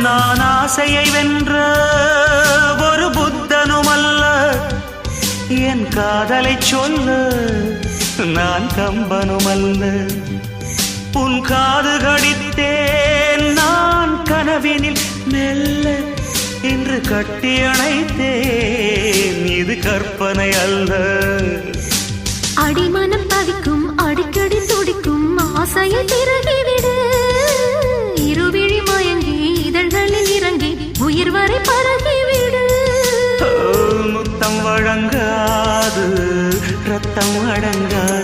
நான் ஆசையை வென்ற ஒரு புத்தனுமல்ல, என் காதலை சொல்ல நான் கம்பனுமல்ல. உன் காது கடித்தேன் நான் கனவினில் மெல்ல, இன்று கட்டி அணைத்தேன் இது கற்பனை அல்ல. அடிமனம் தவிக்கும் அடிக்கடி துடிக்கும் ஆசையை திறகிவிடு, இருவிழி மயங்கி இதழ்களில் இறங்கி உயிர் வரை பரகிவிடு. முத்தம் வழங்காது ரத்தம் அடங்காது.